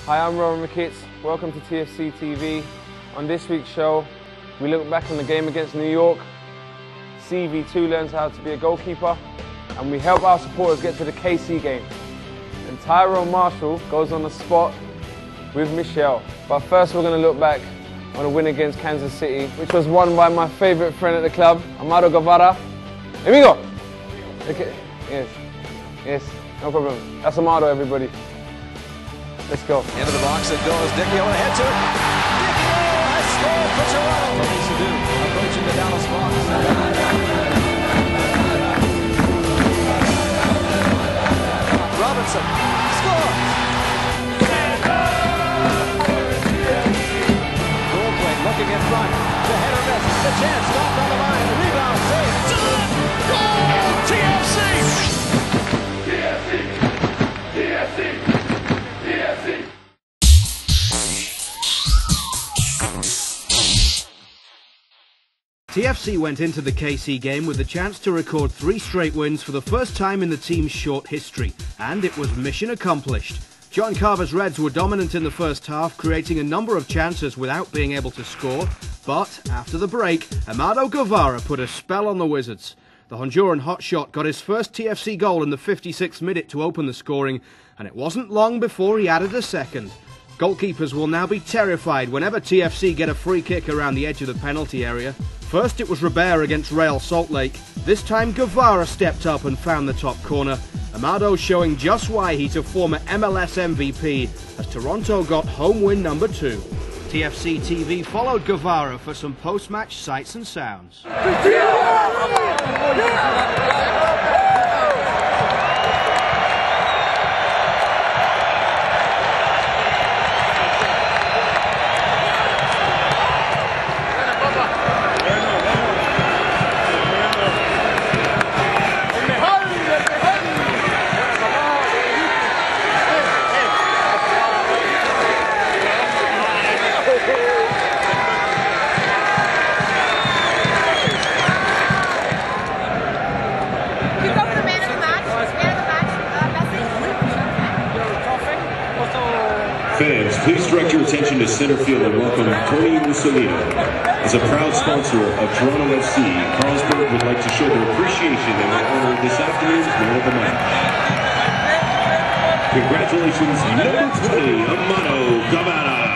Hi, I'm Rohan Ricketts. Welcome to TFC TV. On this week's show, we look back on the game against New York. CV2 learns how to be a goalkeeper, and we help our supporters get to the KC game. And Tyrone Marshall goes on the spot with Michelle. But first, we're going to look back on a win against Kansas City, which was won by my favourite friend at the club, Amado Guevara. Here we go. Okay. Yes, no problem. That's Amado, everybody. Let's go. Into the box it goes. Dicchio and head to it. Dicchio has scored for Toronto. What needs to do? Approaching the Dallas box. Robinson scores. Goal play looking in front. The header miss. The chance stopped on the line. The rebound saved. Goal! TFC! TFC went into the KC game with the chance to record 3 straight wins for the first time in the team's short history, and it was mission accomplished. John Carver's Reds were dominant in the first half, creating a number of chances without being able to score, but after the break, Amado Guevara put a spell on the Wizards. The Honduran hotshot got his first TFC goal in the 56th minute to open the scoring, and it wasn't long before he added a second. Goalkeepers will now be terrified whenever TFC get a free kick around the edge of the penalty area. First it was Robert against Real Salt Lake. This time Guevara stepped up and found the top corner. Amado showing just why he's a former MLS MVP as Toronto got home win number 2. TFC TV followed Guevara for some post-match sights and sounds. Fans, please direct your attention to center field and welcome Tony Mussolino. As a proud sponsor of Toronto FC, Carlsberg would like to show their appreciation in honor of this afternoon's man of the match. Congratulations, number 20, Amado Guevara,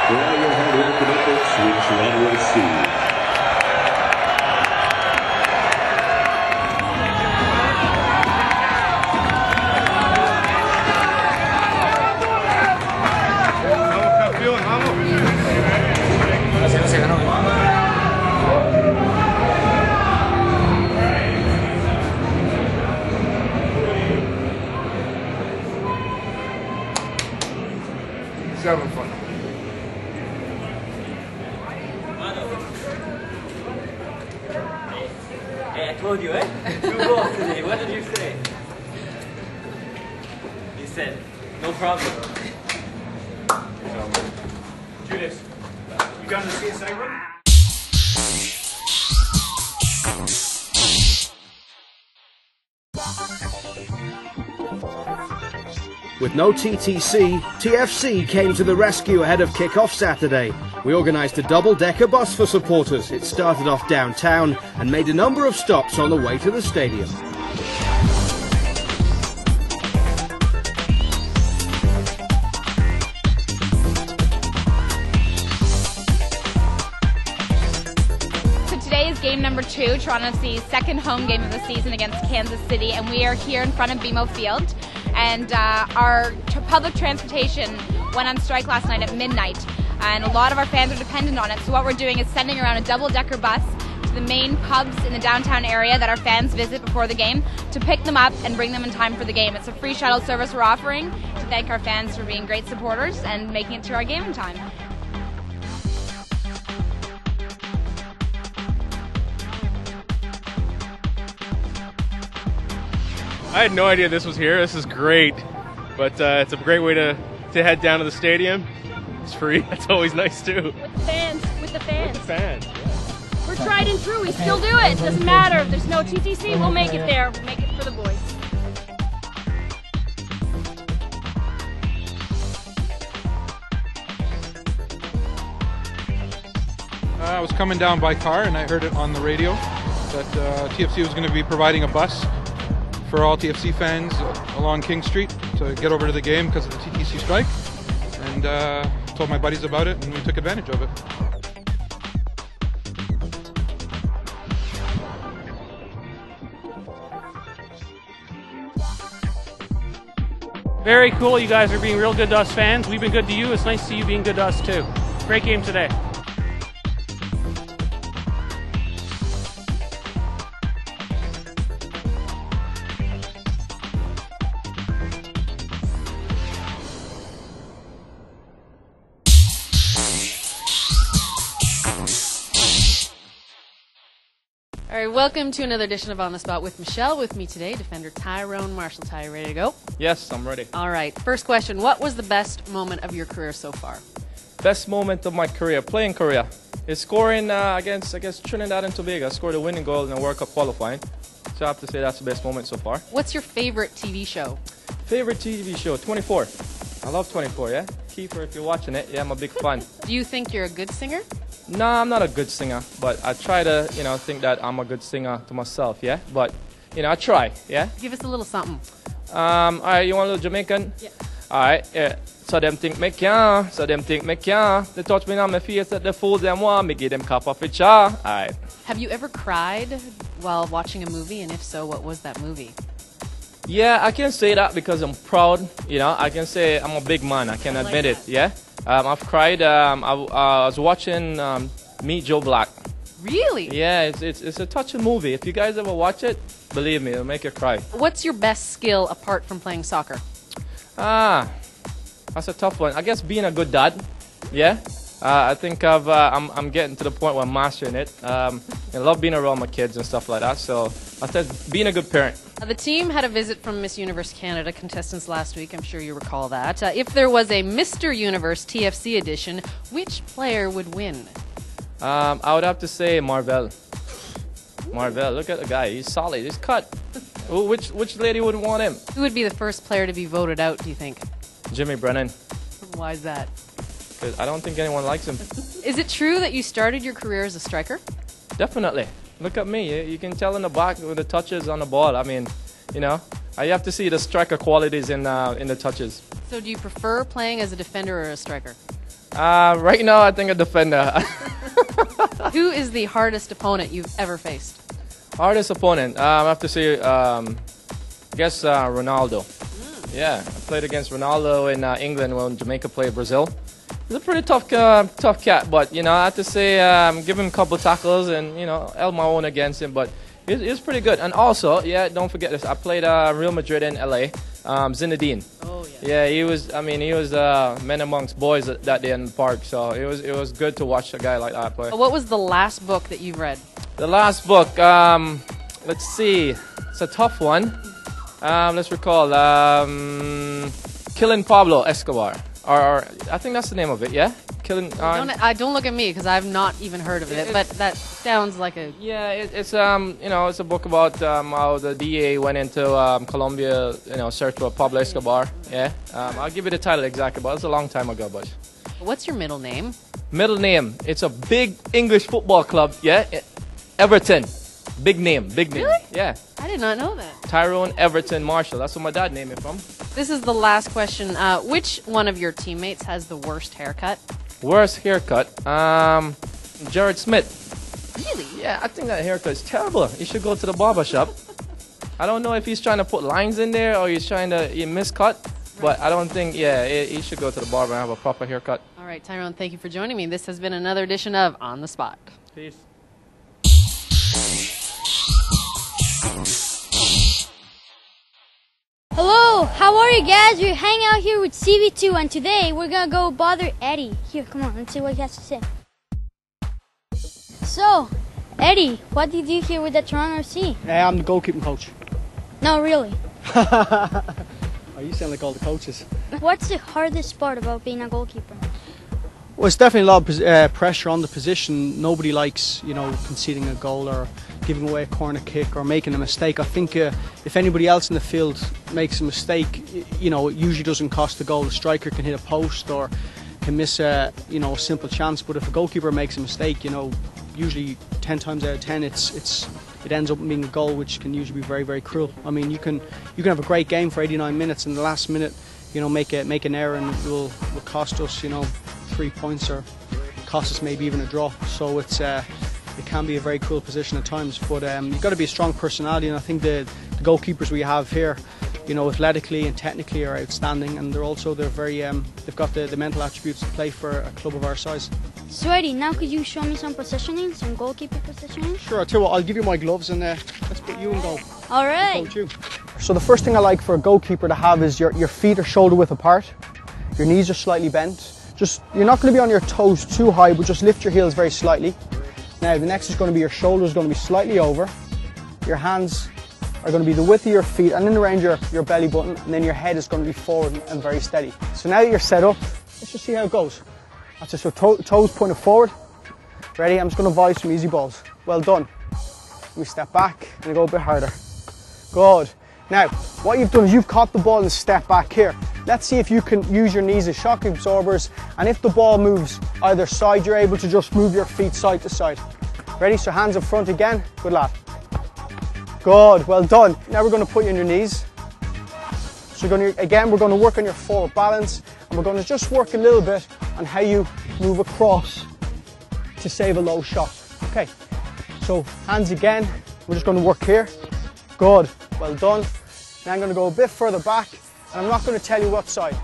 for all your hard work and efforts with Toronto FC. He's having fun. Hey, I told you, eh? 2 goals today. What did you say? You said, no problem. Judas, you done the CSI run? With no TTC, TFC came to the rescue ahead of kick-off Saturday. We organised a double-decker bus for supporters. It started off downtown and made a number of stops on the way to the stadium. Today is game number 2, Toronto FC's second home game of the season against Kansas City, and we are here in front of BMO Field. And our public transportation went on strike last night at midnight, and a lot of our fans are dependent on it. So what we're doing is sending around a double-decker bus to the main pubs in the downtown area that our fans visit before the game to pick them up and bring them in time for the game. It's a free shuttle service we're offering to thank our fans for being great supporters and making it to our game in time. I had no idea this was here. This is great, but it's a great way to head down to the stadium. It's free. That's always nice too. With the fans. With the fans. Yeah. We're tried and true. We still do it. Doesn't matter if there's no TTC. We'll make it there. We'll make it for the boys. was coming down by car and I heard it on the radio that TFC was going to be providing a bus for all TFC fans along King Street to get over to the game because of the TTC strike, and told my buddies about it and we took advantage of it. Very cool. You guys are being real good to us fans. We've been good to you. It's nice to see you being good to us too. Great game today. All right, welcome to another edition of On the Spot with Michelle. With me today, defender Tyrone Marshall. Ty, you ready to go? Yes, I'm ready. All right, first question. What was the best moment of your career so far? Best moment of my career, playing career, is scoring against Trinidad and Tobago. I scored a winning goal in the World Cup qualifying. So I have to say that's the best moment so far. What's your favorite TV show? Favorite TV show, 24. I love 24, yeah? Kiefer, if you're watching it, yeah, I'm a big fan. Do you think you're a good singer? No, I'm not a good singer, but I try to, think that I'm a good singer to myself, yeah? But, I try, yeah? Give us a little something. All right, you want a little Jamaican? Yeah. All right, yeah. So them think me can, so them think me can. They touch me on my face at the fool them want, me give them cup of a cha. All right. Have you ever cried while watching a movie, and if so, what was that movie? Yeah, I can say that because I'm proud, I can say I'm a big man, I can admit it, yeah? I've cried, I was watching Meet Joe Black. Really? Yeah, it's a touching movie. If you guys ever watch it, believe me, it'll make you cry. What's your best skill apart from playing soccer? That's a tough one. I guess being a good dad, yeah? I think I'm getting to the point where I'm mastering it. I love being around my kids and stuff like that, so I said being a good parent. The team had a visit from Miss Universe Canada contestants last week. I'm sure you recall that. If there was a Mr. Universe TFC edition, which player would win? I would have to say Marvell. Marvell, look at the guy. He's solid. He's cut. Which lady wouldn't want him? Who would be the first player to be voted out, do you think? Jimmy Brennan. Why is that? Because I don't think anyone likes him. Is it true that you started your career as a striker? Definitely. Look at me. You can tell in the back with the touches on the ball. I mean, I have to see the striker qualities in the touches. So do you prefer playing as a defender or a striker? Right now, I think a defender. Who is the hardest opponent you've ever faced? Hardest opponent? I have to say, I guess Ronaldo. Yeah, I played against Ronaldo in England when Jamaica played Brazil. He's a pretty tough cat, but I have to say, give him a couple tackles and held my own against him. But he's pretty good. And also, yeah, don't forget this. I played Real Madrid in LA. Zinedine. Oh yeah. Yeah, he was men amongst boys that day in the park. So it was good to watch a guy like that play. What was the last book that you've read? The last book. Let's see. It's a tough one. Let's recall. Killing Pablo Escobar. Or I think that's the name of it, yeah? Killing. Don't look at me because I've not even heard of it. But that sounds like a. Yeah, it's it's a book about how the DA went into Colombia, search for Pablo Escobar. Yeah. I'll give you the title exactly, but it's a long time ago, but. What's your middle name? Middle name. It's a big English football club. Yeah. Everton. Big name. Really? Yeah. I did not know that. Tyrone Everton Marshall. That's what my dad named me from. This is the last question. Which one of your teammates has the worst haircut? Worst haircut? Jared Smith. Really? Yeah, I think that haircut is terrible. You should go to the barber shop. I don't know if he's trying to put lines in there or he's trying to miscut, but I don't think, he should go to the barber and have a proper haircut. All right, Tyrone, thank you for joining me. This has been another edition of On the Spot. Peace. Hello, how are you guys? We're hanging out here with CV2 and today we're gonna go bother Eddie. Here, come on, let's see what he has to say. So, Eddie, what did you do here with the Toronto FC? I'm the goalkeeping coach. No, really. Oh, you sound like all the coaches. What's the hardest part about being a goalkeeper? Well, it's definitely a lot of pressure on the position. Nobody likes, conceding a goal or giving away a corner kick or making a mistake. I think if anybody else in the field makes a mistake, it usually doesn't cost the goal. The striker can hit a post or can miss a simple chance. But if a goalkeeper makes a mistake, usually 10 times out of 10 it ends up being a goal, which can usually be very, very cruel. I mean, you can have a great game for 89 minutes and the last minute, you know, make an error and it will cost us, you know, 3 points or cost us maybe even a draw. So it can be a very cruel position at times. But you've got to be a strong personality, and I think the goalkeepers we have here, you know, athletically and technically are outstanding, and they're very they've got the mental attributes to play for a club of our size. So Eddie, now could you show me some positioning, some goalkeeper positioning? Sure, I'll tell you what, I'll give you my gloves and let's put you in goal. All right. So the first thing I like for a goalkeeper to have is your feet are shoulder width apart, your knees are slightly bent. You're not going to be on your toes too high, but just lift your heels very slightly. Now the next is going to be your shoulders going to be slightly over, your hands are going to be the width of your feet and then around your belly button, and then your head is going to be forward and very steady. So now that you're set up, let's just see how it goes. That's just so toes pointed forward. Ready? I'm just going to volley some easy balls. Well done. We step back and go a bit harder. Good. Now, what you've done is you've caught the ball and step back here. Let's see if you can use your knees as shock absorbers, and if the ball moves either side, you're able to just move your feet side to side. Ready? So hands up front again. Good lad. Good, well done. Now we're going to put you on your knees. So we're going to work on your forward balance, and we're going to just work a little bit on how you move across to save a low shot. Okay, so hands again. We're just going to work here. Good, well done. Now I'm going to go a bit further back, and I'm not going to tell you what side.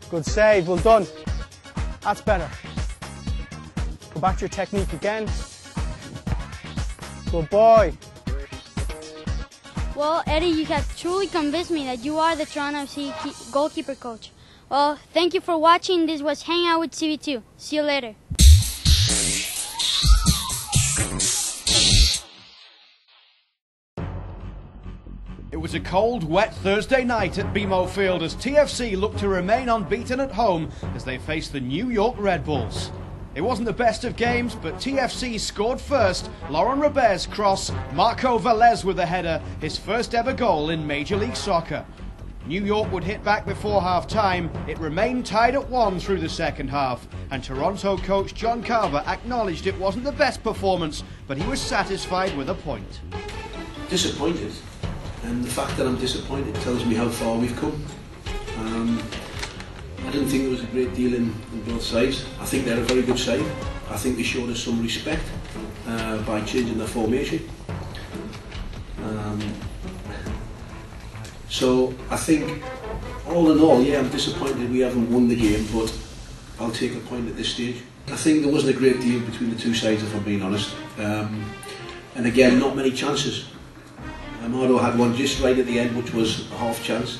Good save, well done. That's better. Go back to your technique again. Good boy. Well, Eddie, you have truly convinced me that you are the Toronto FC goalkeeper coach. Well, thank you for watching. This was Hang Out with CV2. See you later. It was a cold, wet Thursday night at BMO Field as TFC looked to remain unbeaten at home as they faced the New York Red Bulls. It wasn't the best of games, but TFC scored first. Rohan Ricketts cross, Marco Velez with a header, his first ever goal in Major League Soccer. New York would hit back before half-time. It remained tied at 1 through the second half, and Toronto coach John Carver acknowledged it wasn't the best performance, but he was satisfied with a point. Disappointed, and the fact that I'm disappointed tells me how far we've come. I didn't think there was a great deal in both sides. I think they're a very good side. I think they showed us some respect by changing their formation. So I think, all in all, yeah, I'm disappointed we haven't won the game, but I'll take a point at this stage. I think there wasn't a great deal between the two sides, if I'm being honest. And again, not many chances. Amado had one just right at the end, which was a half chance,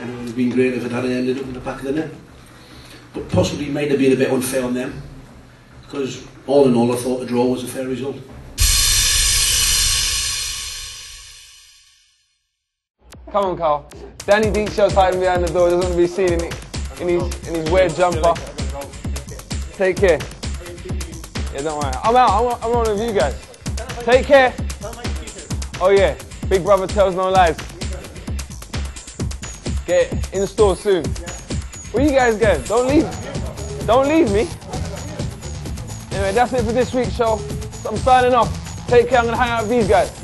and it would have been great if it had ended up in the back of the net. But possibly might have been a bit unfair on them, because all in all I thought the draw was a fair result. Come on, Carl. Danny Deechell's hiding behind the door, doesn't want to be seen in his weird jumper. Take care. Yeah, don't worry. I'm out. I'm one of you guys. Take care. Oh yeah, Big Brother tells no lies. Get in the store soon. Where you guys going? Don't leave. Don't leave me. Anyway, that's it for this week's show. I'm signing off. Take care. I'm going to hang out with these guys.